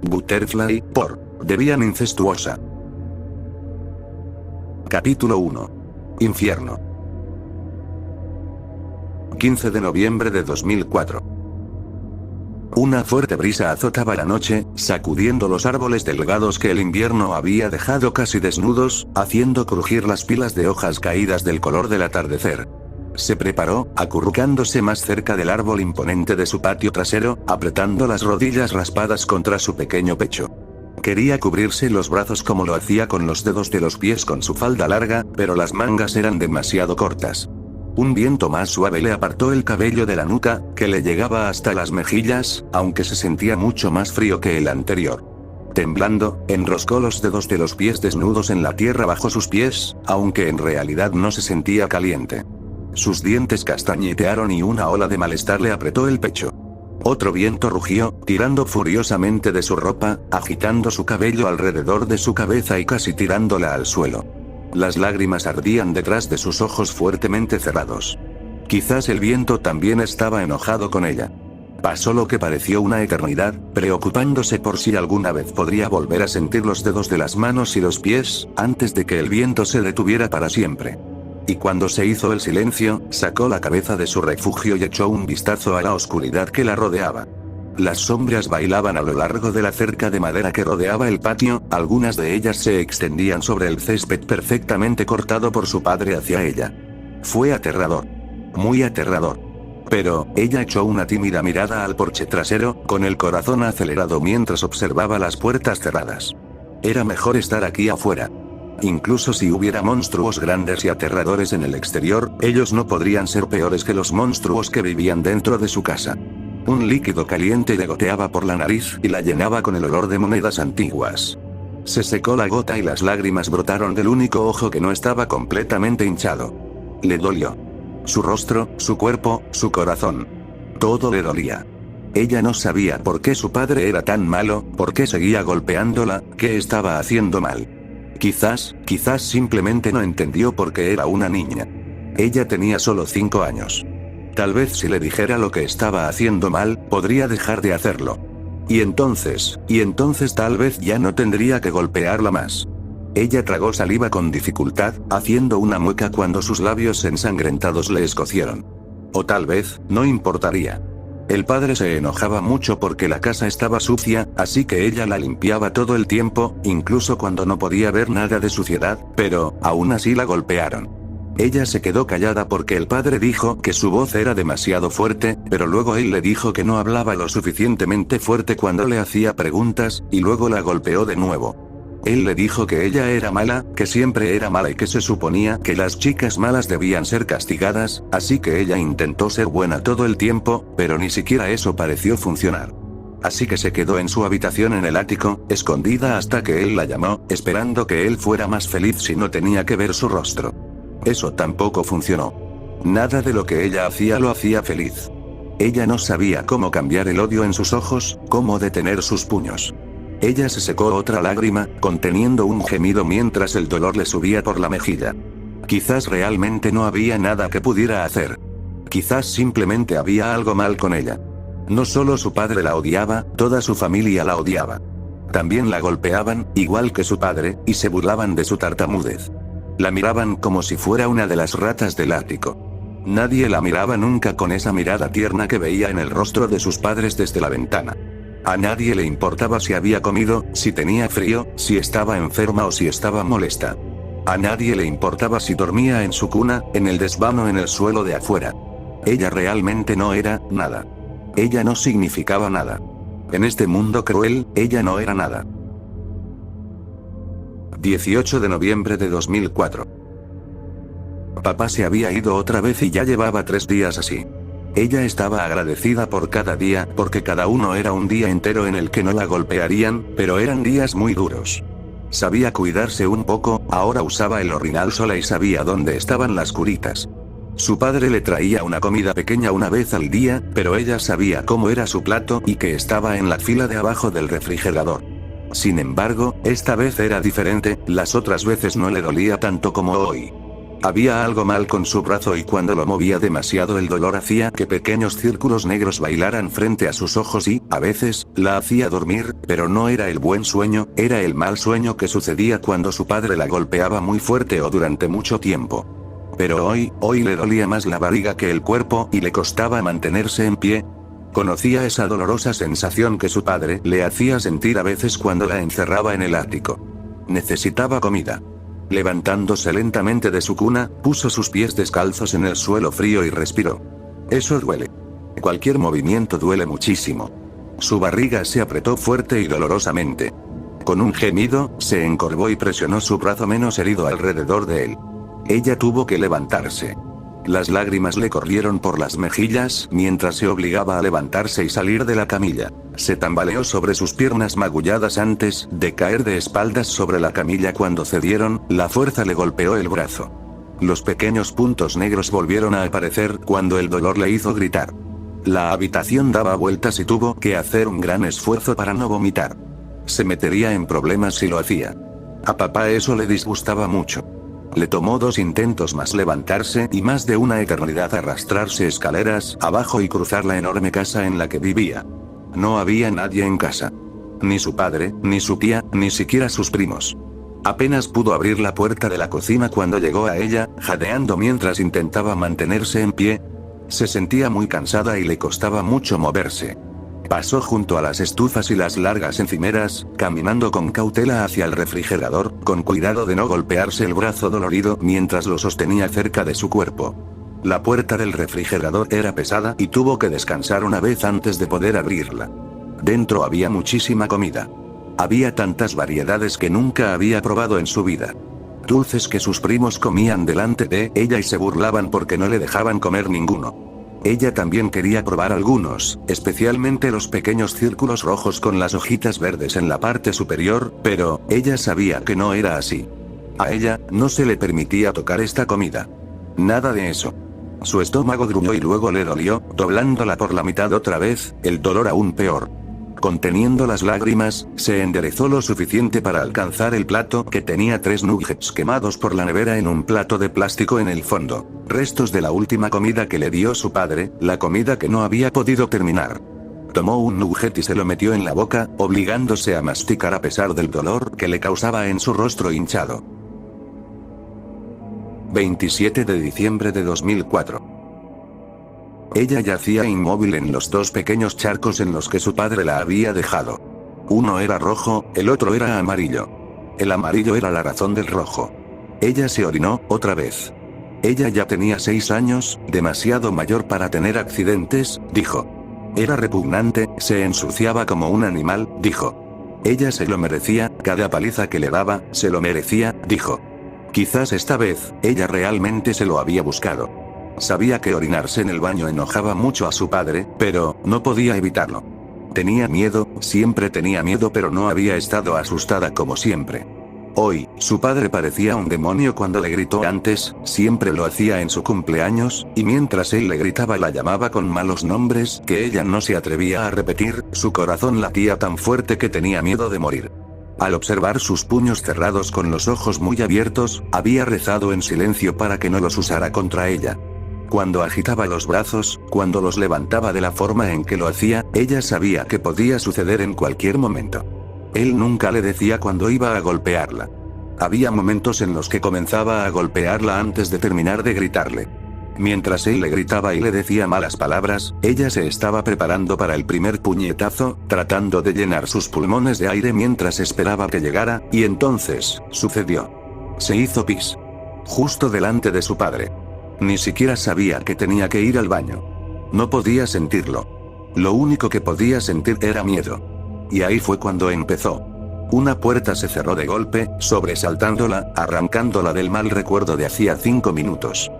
Butterfly, por Debian Incestuosa. Capítulo 1. Infierno. 15 de noviembre de 2004. Una fuerte brisa azotaba la noche, sacudiendo los árboles delgados que el invierno había dejado casi desnudos, haciendo crujir las pilas de hojas caídas del color del atardecer. Se preparó, acurrucándose más cerca del árbol imponente de su patio trasero, apretando las rodillas raspadas contra su pequeño pecho. Quería cubrirse los brazos como lo hacía con los dedos de los pies con su falda larga, pero las mangas eran demasiado cortas. Un viento más suave le apartó el cabello de la nuca, que le llegaba hasta las mejillas, aunque se sentía mucho más frío que el anterior. Temblando, enroscó los dedos de los pies desnudos en la tierra bajo sus pies, aunque en realidad no se sentía caliente. Sus dientes castañetearon y una ola de malestar le apretó el pecho. Otro viento rugió, tirando furiosamente de su ropa, agitando su cabello alrededor de su cabeza y casi tirándola al suelo. Las lágrimas ardían detrás de sus ojos fuertemente cerrados. Quizás el viento también estaba enojado con ella. Pasó lo que pareció una eternidad, preocupándose por si alguna vez podría volver a sentir los dedos de las manos y los pies, antes de que el viento se detuviera para siempre. Y cuando se hizo el silencio, sacó la cabeza de su refugio y echó un vistazo a la oscuridad que la rodeaba. Las sombras bailaban a lo largo de la cerca de madera que rodeaba el patio, algunas de ellas se extendían sobre el césped perfectamente cortado por su padre hacia ella. Fue aterrador. Muy aterrador. Pero, ella echó una tímida mirada al porche trasero, con el corazón acelerado mientras observaba las puertas cerradas. Era mejor estar aquí afuera. Incluso si hubiera monstruos grandes y aterradores en el exterior, ellos no podrían ser peores que los monstruos que vivían dentro de su casa. Un líquido caliente le goteaba por la nariz y la llenaba con el olor de monedas antiguas. Se secó la gota y las lágrimas brotaron del único ojo que no estaba completamente hinchado. Le dolió. Su rostro, su cuerpo, su corazón. Todo le dolía. Ella no sabía por qué su padre era tan malo, por qué seguía golpeándola, qué estaba haciendo mal. Quizás simplemente no entendió por qué era una niña. Ella tenía solo 5 años. Tal vez si le dijera lo que estaba haciendo mal, podría dejar de hacerlo. Y entonces tal vez ya no tendría que golpearla más. Ella tragó saliva con dificultad, haciendo una mueca cuando sus labios ensangrentados le escocieron. O tal vez, no importaría. El padre se enojaba mucho porque la casa estaba sucia, así que ella la limpiaba todo el tiempo, incluso cuando no podía ver nada de suciedad, pero, aún así la golpearon. Ella se quedó callada porque el padre dijo que su voz era demasiado fuerte, pero luego él le dijo que no hablaba lo suficientemente fuerte cuando le hacía preguntas, y luego la golpeó de nuevo. Él le dijo que ella era mala, que siempre era mala y que se suponía que las chicas malas debían ser castigadas, así que ella intentó ser buena todo el tiempo, pero ni siquiera eso pareció funcionar. Así que se quedó en su habitación en el ático, escondida hasta que él la llamó, esperando que él fuera más feliz si no tenía que ver su rostro. Eso tampoco funcionó. Nada de lo que ella hacía lo hacía feliz. Ella no sabía cómo cambiar el odio en sus ojos, cómo detener sus puños. Ella se secó otra lágrima, conteniendo un gemido mientras el dolor le subía por la mejilla. Quizás realmente no había nada que pudiera hacer. Quizás simplemente había algo mal con ella. No solo su padre la odiaba, toda su familia la odiaba. También la golpeaban, igual que su padre, y se burlaban de su tartamudez. La miraban como si fuera una de las ratas del ático. Nadie la miraba nunca con esa mirada tierna que veía en el rostro de sus padres desde la ventana. A nadie le importaba si había comido, si tenía frío, si estaba enferma o si estaba molesta. A nadie le importaba si dormía en su cuna, en el desván o en el suelo de afuera. Ella realmente no era nada. Ella no significaba nada. En este mundo cruel, ella no era nada. 18 de noviembre de 2004. Papá se había ido otra vez y ya llevaba 3 días así. Ella estaba agradecida por cada día, porque cada uno era un día entero en el que no la golpearían, pero eran días muy duros. Sabía cuidarse un poco, ahora usaba el orinal sola y sabía dónde estaban las curitas. Su padre le traía una comida pequeña una vez al día, pero ella sabía cómo era su plato y que estaba en la fila de abajo del refrigerador. Sin embargo, esta vez era diferente, las otras veces no le dolía tanto como hoy. Había algo mal con su brazo y cuando lo movía demasiado el dolor hacía que pequeños círculos negros bailaran frente a sus ojos y, a veces, la hacía dormir, pero no era el buen sueño, era el mal sueño que sucedía cuando su padre la golpeaba muy fuerte o durante mucho tiempo. Pero hoy le dolía más la barriga que el cuerpo y le costaba mantenerse en pie. Conocía esa dolorosa sensación que su padre le hacía sentir a veces cuando la encerraba en el ático. Necesitaba comida. Levantándose lentamente de su cuna, puso sus pies descalzos en el suelo frío y respiró. Eso duele. Cualquier movimiento duele muchísimo. Su barriga se apretó fuerte y dolorosamente. Con un gemido, se encorvó y presionó su brazo menos herido alrededor de él. Ella tuvo que levantarse. Las lágrimas le corrieron por las mejillas mientras se obligaba a levantarse y salir de la camilla. Se tambaleó sobre sus piernas magulladas antes de caer de espaldas sobre la camilla. Cuando cedieron, la fuerza le golpeó el brazo. Los pequeños puntos negros volvieron a aparecer cuando el dolor le hizo gritar. La habitación daba vueltas y tuvo que hacer un gran esfuerzo para no vomitar. Se metería en problemas si lo hacía. A papá eso le disgustaba mucho. Le tomó 2 intentos más levantarse y más de una eternidad arrastrarse escaleras abajo y cruzar la enorme casa en la que vivía. No había nadie en casa. Ni su padre, ni su tía, ni siquiera sus primos. Apenas pudo abrir la puerta de la cocina cuando llegó a ella, jadeando mientras intentaba mantenerse en pie. Se sentía muy cansada y le costaba mucho moverse. Pasó junto a las estufas y las largas encimeras, caminando con cautela hacia el refrigerador, con cuidado de no golpearse el brazo dolorido mientras lo sostenía cerca de su cuerpo. La puerta del refrigerador era pesada y tuvo que descansar una vez antes de poder abrirla. Dentro había muchísima comida. Había tantas variedades que nunca había probado en su vida. Dulces que sus primos comían delante de ella y se burlaban porque no le dejaban comer ninguno. Ella también quería probar algunos, especialmente los pequeños círculos rojos con las hojitas verdes en la parte superior, pero ella sabía que no era así. A ella no se le permitía tocar esta comida. Nada de eso. Su estómago gruñó y luego le dolió, doblándola por la mitad otra vez, el dolor aún peor. Conteniendo las lágrimas, se enderezó lo suficiente para alcanzar el plato que tenía 3 nuggets quemados por la nevera en un plato de plástico en el fondo. Restos de la última comida que le dio su padre, la comida que no había podido terminar. Tomó un nugget y se lo metió en la boca, obligándose a masticar a pesar del dolor que le causaba en su rostro hinchado. 27 de diciembre de 2004. Ella yacía inmóvil en los 2 pequeños charcos en los que su padre la había dejado. Uno era rojo, el otro era amarillo. El amarillo era la razón del rojo. Ella se orinó, otra vez. Ella ya tenía 6 años, demasiado mayor para tener accidentes, dijo. Era repugnante, se ensuciaba como un animal, dijo. Ella se lo merecía, cada paliza que le daba, se lo merecía, dijo. Quizás esta vez, ella realmente se lo había buscado. Sabía que orinarse en el baño enojaba mucho a su padre, pero no podía evitarlo. Tenía miedo, siempre tenía miedo, pero no había estado asustada como siempre. Hoy, su padre parecía un demonio cuando le gritó antes, siempre lo hacía en su cumpleaños, y mientras él le gritaba la llamaba con malos nombres que ella no se atrevía a repetir, su corazón latía tan fuerte que tenía miedo de morir. Al observar sus puños cerrados con los ojos muy abiertos, había rezado en silencio para que no los usara contra ella. Cuando agitaba los brazos, cuando los levantaba de la forma en que lo hacía, ella sabía que podía suceder en cualquier momento. Él nunca le decía cuándo iba a golpearla. Había momentos en los que comenzaba a golpearla antes de terminar de gritarle. Mientras él le gritaba y le decía malas palabras, ella se estaba preparando para el primer puñetazo, tratando de llenar sus pulmones de aire mientras esperaba que llegara, y entonces, sucedió. Se hizo pis. Justo delante de su padre. Ni siquiera sabía que tenía que ir al baño. No podía sentirlo. Lo único que podía sentir era miedo. Y ahí fue cuando empezó. Una puerta se cerró de golpe, sobresaltándola, arrancándola del mal recuerdo de hacía 5 minutos.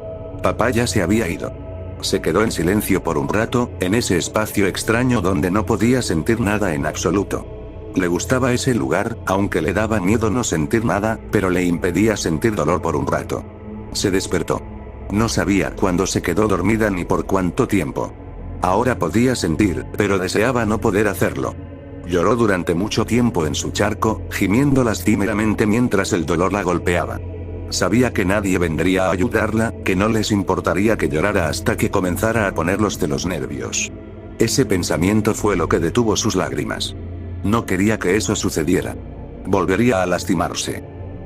Papá ya se había ido. Se quedó en silencio por un rato, en ese espacio extraño donde no podía sentir nada en absoluto. Le gustaba ese lugar, aunque le daba miedo no sentir nada, pero le impedía sentir dolor por un rato. Se despertó. No sabía cuándo se quedó dormida ni por cuánto tiempo. Ahora podía sentir, pero deseaba no poder hacerlo. Lloró durante mucho tiempo en su charco, gimiendo lastimeramente mientras el dolor la golpeaba. Sabía que nadie vendría a ayudarla, que no les importaría que llorara hasta que comenzara a ponerlos de los nervios. Ese pensamiento fue lo que detuvo sus lágrimas. No quería que eso sucediera. Volvería a lastimarse.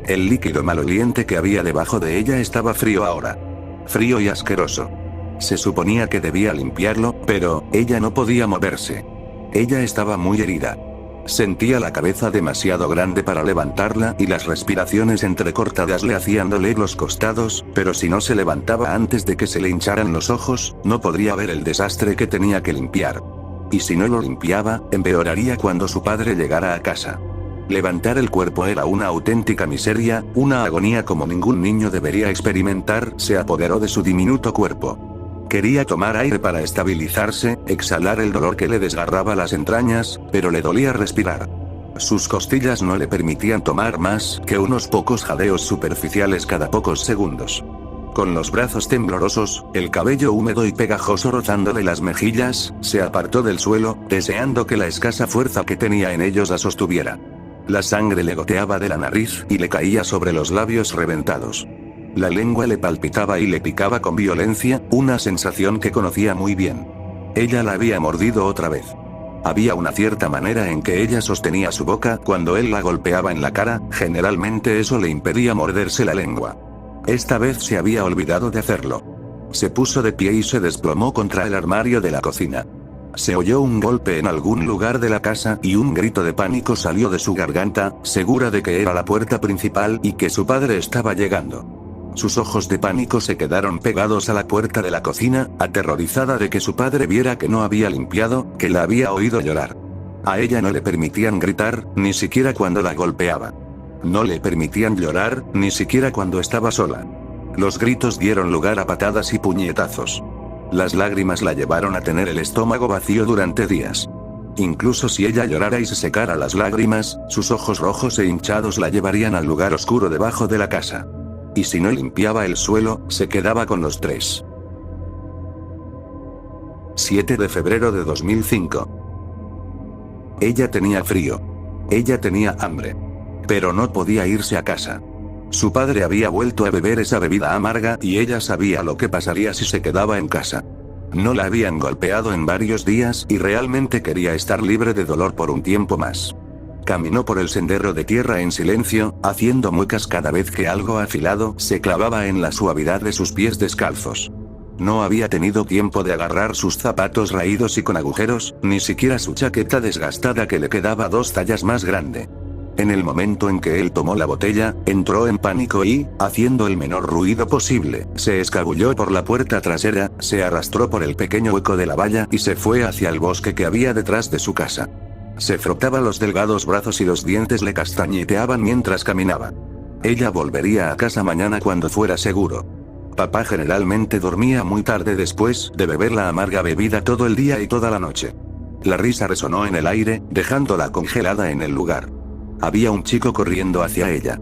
El líquido maloliente que había debajo de ella estaba frío ahora. Frío y asqueroso. Se suponía que debía limpiarlo, pero ella no podía moverse. Ella estaba muy herida. Sentía la cabeza demasiado grande para levantarla y las respiraciones entrecortadas le hacían doler los costados, pero si no se levantaba antes de que se le hincharan los ojos, no podría ver el desastre que tenía que limpiar. Y si no lo limpiaba, empeoraría cuando su padre llegara a casa. Levantar el cuerpo era una auténtica miseria, una agonía como ningún niño debería experimentar, se apoderó de su diminuto cuerpo. Quería tomar aire para estabilizarse, exhalar el dolor que le desgarraba las entrañas, pero le dolía respirar. Sus costillas no le permitían tomar más que unos pocos jadeos superficiales cada pocos segundos. Con los brazos temblorosos, el cabello húmedo y pegajoso rozándole las mejillas, se apartó del suelo, deseando que la escasa fuerza que tenía en ellos la sostuviera. La sangre le goteaba de la nariz y le caía sobre los labios reventados. La lengua le palpitaba y le picaba con violencia, una sensación que conocía muy bien. Ella la había mordido otra vez. Había una cierta manera en que ella sostenía su boca cuando él la golpeaba en la cara, generalmente eso le impedía morderse la lengua. Esta vez se había olvidado de hacerlo. Se puso de pie y se desplomó contra el armario de la cocina. Se oyó un golpe en algún lugar de la casa y un grito de pánico salió de su garganta, segura de que era la puerta principal y que su padre estaba llegando. Sus ojos de pánico se quedaron pegados a la puerta de la cocina, aterrorizada de que su padre viera que no había limpiado, que la había oído llorar. A ella no le permitían gritar, ni siquiera cuando la golpeaba. No le permitían llorar, ni siquiera cuando estaba sola. Los gritos dieron lugar a patadas y puñetazos. Las lágrimas la llevaron a tener el estómago vacío durante días. Incluso si ella llorara y se secara las lágrimas, sus ojos rojos e hinchados la llevarían al lugar oscuro debajo de la casa. Y si no limpiaba el suelo, se quedaba con los tres. 7 de febrero de 2005. Ella tenía frío. Ella tenía hambre. Pero no podía irse a casa. Su padre había vuelto a beber esa bebida amarga y ella sabía lo que pasaría si se quedaba en casa. No la habían golpeado en varios días y realmente quería estar libre de dolor por un tiempo más. Caminó por el sendero de tierra en silencio, haciendo muecas cada vez que algo afilado se clavaba en la suavidad de sus pies descalzos. No había tenido tiempo de agarrar sus zapatos raídos y con agujeros, ni siquiera su chaqueta desgastada que le quedaba 2 tallas más grande. En el momento en que él tomó la botella, entró en pánico y, haciendo el menor ruido posible, se escabulló por la puerta trasera, se arrastró por el pequeño hueco de la valla y se fue hacia el bosque que había detrás de su casa. Se frotaba los delgados brazos y los dientes le castañeteaban mientras caminaba. Ella volvería a casa mañana cuando fuera seguro. Papá generalmente dormía muy tarde después de beber la amarga bebida todo el día y toda la noche. La risa resonó en el aire, dejándola congelada en el lugar. Había un chico corriendo hacia ella.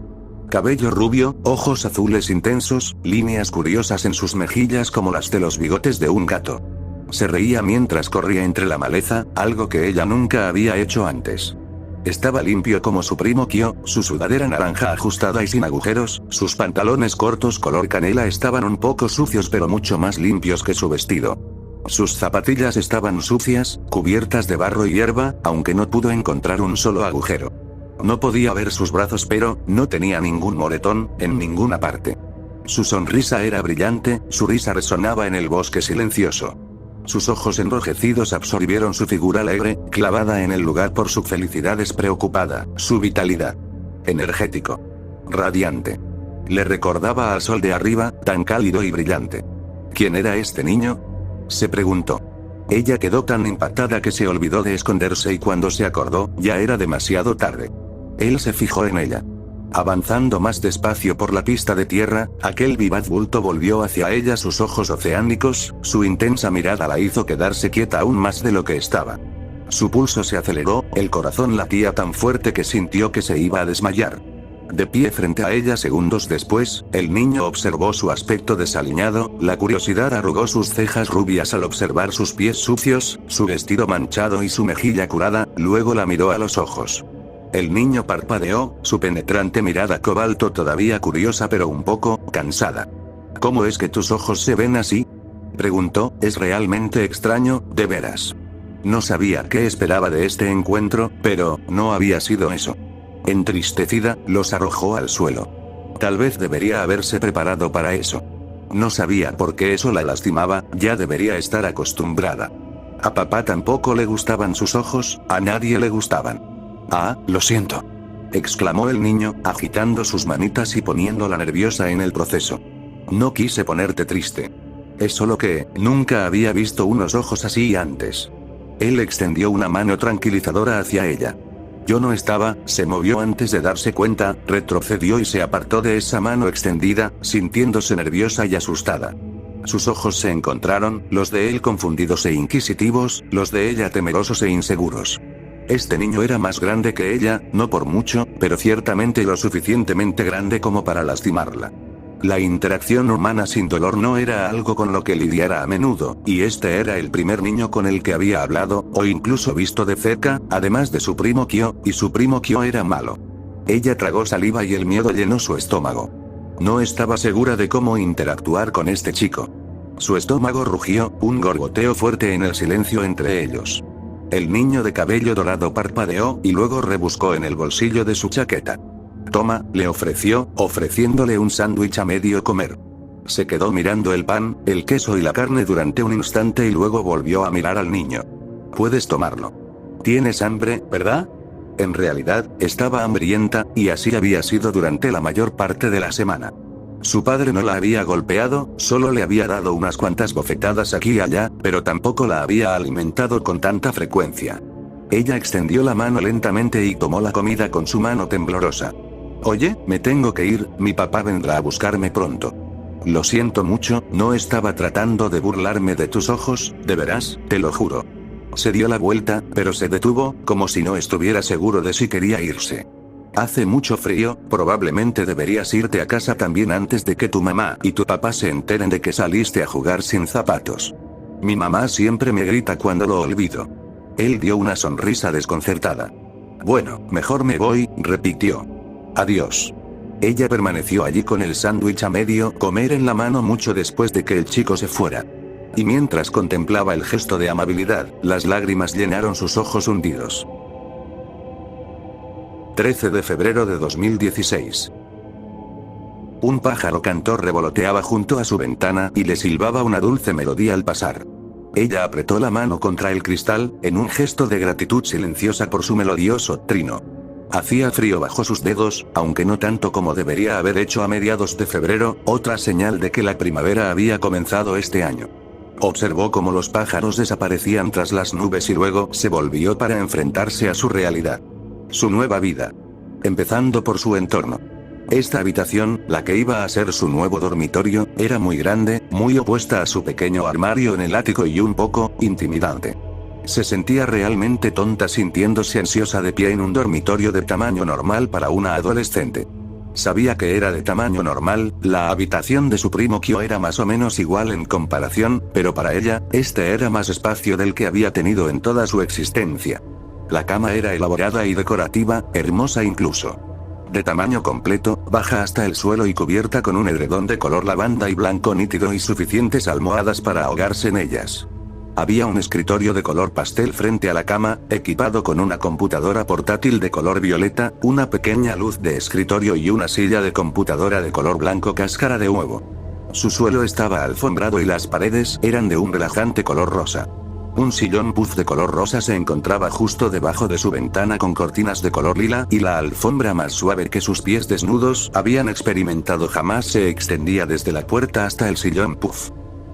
Cabello rubio, ojos azules intensos, líneas curiosas en sus mejillas como las de los bigotes de un gato. Se reía mientras corría entre la maleza, algo que ella nunca había hecho antes. Estaba limpio como su primo Kyo, su sudadera naranja ajustada y sin agujeros, sus pantalones cortos color canela estaban un poco sucios pero mucho más limpios que su vestido. Sus zapatillas estaban sucias, cubiertas de barro y hierba, aunque no pudo encontrar un solo agujero. No podía ver sus brazos pero no tenía ningún moretón, en ninguna parte. Su sonrisa era brillante, su risa resonaba en el bosque silencioso. Sus ojos enrojecidos absorbieron su figura alegre, clavada en el lugar por su felicidad despreocupada, su vitalidad. Energético. Radiante. Le recordaba al sol de arriba, tan cálido y brillante. ¿Quién era este niño?, se preguntó. Ella quedó tan impactada que se olvidó de esconderse y cuando se acordó, ya era demasiado tarde. Él se fijó en ella. Avanzando más despacio por la pista de tierra, aquel vivaz bulto volvió hacia ella sus ojos oceánicos, su intensa mirada la hizo quedarse quieta aún más de lo que estaba. Su pulso se aceleró, el corazón latía tan fuerte que sintió que se iba a desmayar. De pie frente a ella segundos después, el niño observó su aspecto desaliñado, la curiosidad arrugó sus cejas rubias al observar sus pies sucios, su vestido manchado y su mejilla curada, luego la miró a los ojos. El niño parpadeó, su penetrante mirada cobalto todavía curiosa pero un poco cansada. ¿Cómo es que tus ojos se ven así?, preguntó. Es realmente extraño, de veras. No sabía qué esperaba de este encuentro, pero no había sido eso. Entristecida, los arrojó al suelo. Tal vez debería haberse preparado para eso. No sabía por qué eso la lastimaba, ya debería estar acostumbrada. A papá tampoco le gustaban sus ojos, a nadie le gustaban. Ah, lo siento, exclamó el niño, agitando sus manitas y poniéndola nerviosa en el proceso. No quise ponerte triste. Es solo que, nunca había visto unos ojos así antes. Él extendió una mano tranquilizadora hacia ella. Yo no estaba, se movió antes de darse cuenta, retrocedió y se apartó de esa mano extendida, sintiéndose nerviosa y asustada. Sus ojos se encontraron, los de él confundidos e inquisitivos, los de ella temerosos e inseguros. Este niño era más grande que ella, no por mucho, pero ciertamente lo suficientemente grande como para lastimarla. La interacción humana sin dolor no era algo con lo que lidiara a menudo, y este era el primer niño con el que había hablado, o incluso visto de cerca, además de su primo Kyo, y su primo Kyo era malo. Ella tragó saliva y el miedo llenó su estómago. No estaba segura de cómo interactuar con este chico. Su estómago rugió, un gorgoteo fuerte en el silencio entre ellos. El niño de cabello dorado parpadeó, y luego rebuscó en el bolsillo de su chaqueta. Toma, le ofreció, ofreciéndole un sándwich a medio comer. Se quedó mirando el pan, el queso y la carne durante un instante y luego volvió a mirar al niño. Puedes tomarlo. ¿Tienes hambre, verdad? En realidad, estaba hambrienta, y así había sido durante la mayor parte de la semana. Su padre no la había golpeado, solo le había dado unas cuantas bofetadas aquí y allá, pero tampoco la había alimentado con tanta frecuencia. Ella extendió la mano lentamente y tomó la comida con su mano temblorosa. Oye, me tengo que ir, mi papá vendrá a buscarme pronto. Lo siento mucho, no estaba tratando de burlarme de tus ojos, de veras, te lo juro. Se dio la vuelta, pero se detuvo, como si no estuviera seguro de si quería irse. Hace mucho frío, probablemente deberías irte a casa también antes de que tu mamá y tu papá se enteren de que saliste a jugar sin zapatos. Mi mamá siempre me grita cuando lo olvido. Él dio una sonrisa desconcertada. Bueno, mejor me voy, repitió. Adiós. Ella permaneció allí con el sándwich a medio comer en la mano mucho después de que el chico se fuera. Y mientras contemplaba el gesto de amabilidad, las lágrimas llenaron sus ojos hundidos. 13 de febrero de 2016. Un pájaro cantor revoloteaba junto a su ventana y le silbaba una dulce melodía al pasar. Ella apretó la mano contra el cristal, en un gesto de gratitud silenciosa por su melodioso trino. Hacía frío bajo sus dedos, aunque no tanto como debería haber hecho a mediados de febrero, otra señal de que la primavera había comenzado este año. Observó cómo los pájaros desaparecían tras las nubes y luego se volvió para enfrentarse a su realidad. Su nueva vida. Empezando por su entorno. Esta habitación, la que iba a ser su nuevo dormitorio, era muy grande, muy opuesta a su pequeño armario en el ático y un poco intimidante. Se sentía realmente tonta sintiéndose ansiosa de pie en un dormitorio de tamaño normal para una adolescente. Sabía que era de tamaño normal, la habitación de su primo Kyo era más o menos igual en comparación, pero para ella, este era más espacio del que había tenido en toda su existencia. La cama era elaborada y decorativa, hermosa incluso. De tamaño completo, baja hasta el suelo y cubierta con un edredón de color lavanda y blanco nítido y suficientes almohadas para ahogarse en ellas. Había un escritorio de color pastel frente a la cama, equipado con una computadora portátil de color violeta, una pequeña luz de escritorio y una silla de computadora de color blanco cáscara de huevo. Su suelo estaba alfombrado y las paredes eran de un relajante color rosa. Un sillón puff de color rosa se encontraba justo debajo de su ventana con cortinas de color lila y la alfombra más suave que sus pies desnudos habían experimentado jamás se extendía desde la puerta hasta el sillón puff.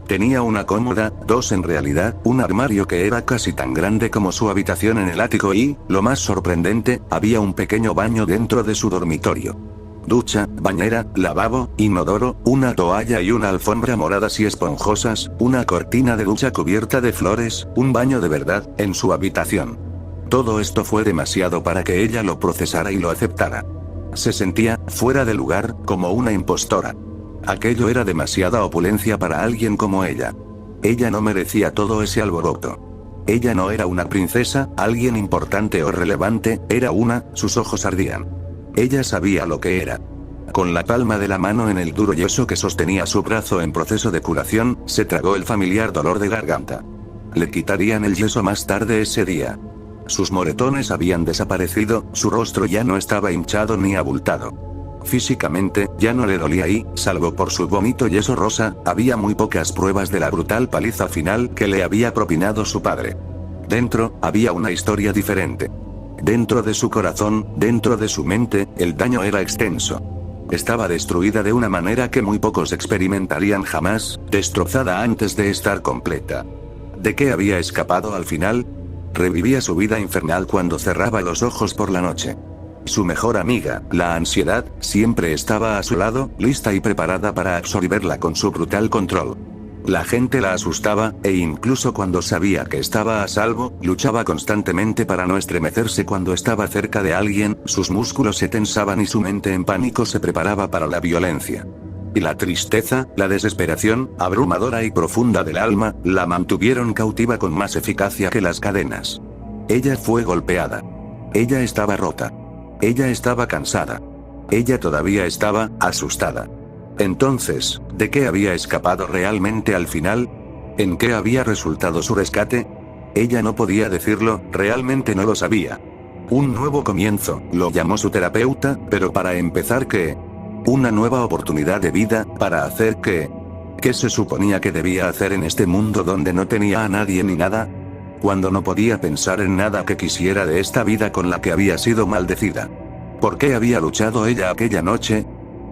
Tenía una cómoda, dos en realidad, un armario que era casi tan grande como su habitación en el ático y, lo más sorprendente, había un pequeño baño dentro de su dormitorio. Ducha, bañera, lavabo, inodoro, una toalla y una alfombra moradas y esponjosas, una cortina de ducha cubierta de flores, un baño de verdad, en su habitación. Todo esto fue demasiado para que ella lo procesara y lo aceptara. Se sentía, fuera de lugar, como una impostora. Aquello era demasiada opulencia para alguien como ella. Ella no merecía todo ese alboroto. Ella no era una princesa, alguien importante o relevante, sus ojos ardían. Ella sabía lo que era. Con la palma de la mano en el duro yeso que sostenía su brazo en proceso de curación, se tragó el familiar dolor de garganta. Le quitarían el yeso más tarde ese día. Sus moretones habían desaparecido, su rostro ya no estaba hinchado ni abultado. Físicamente, ya no le dolía y, salvo por su bonito yeso rosa, había muy pocas pruebas de la brutal paliza final que le había propinado su padre. Dentro, había una historia diferente. Dentro de su corazón, dentro de su mente, el daño era extenso. Estaba destruida de una manera que muy pocos experimentarían jamás, destrozada antes de estar completa. ¿De qué había escapado al final? Revivía su vida infernal cuando cerraba los ojos por la noche. Su mejor amiga, la ansiedad, siempre estaba a su lado, lista y preparada para absorberla con su brutal control. La gente la asustaba, e incluso cuando sabía que estaba a salvo, luchaba constantemente para no estremecerse cuando estaba cerca de alguien, sus músculos se tensaban y su mente en pánico se preparaba para la violencia. Y la tristeza, la desesperación, abrumadora y profunda del alma, la mantuvieron cautiva con más eficacia que las cadenas. Ella fue golpeada. Ella estaba rota. Ella estaba cansada. Ella todavía estaba asustada. Entonces, ¿de qué había escapado realmente al final? ¿En qué había resultado su rescate? Ella no podía decirlo, realmente no lo sabía. Un nuevo comienzo, lo llamó su terapeuta, pero para empezar, ¿qué? Una nueva oportunidad de vida, para hacer ¿qué? ¿Qué se suponía que debía hacer en este mundo donde no tenía a nadie ni nada? Cuando no podía pensar en nada que quisiera de esta vida con la que había sido maldecida. ¿Por qué había luchado ella aquella noche?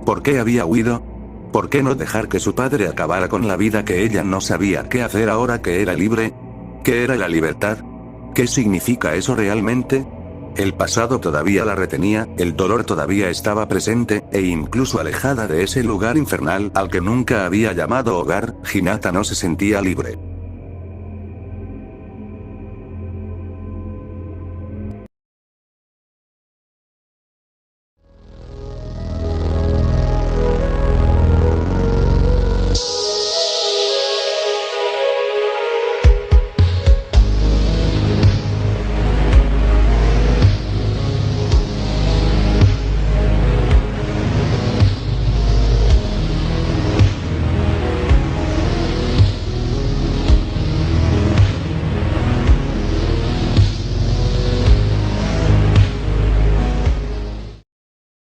¿Por qué había huido? ¿Por qué no dejar que su padre acabara con la vida que ella no sabía qué hacer ahora que era libre? ¿Qué era la libertad? ¿Qué significa eso realmente? El pasado todavía la retenía, el dolor todavía estaba presente, e incluso alejada de ese lugar infernal al que nunca había llamado hogar, Hinata no se sentía libre.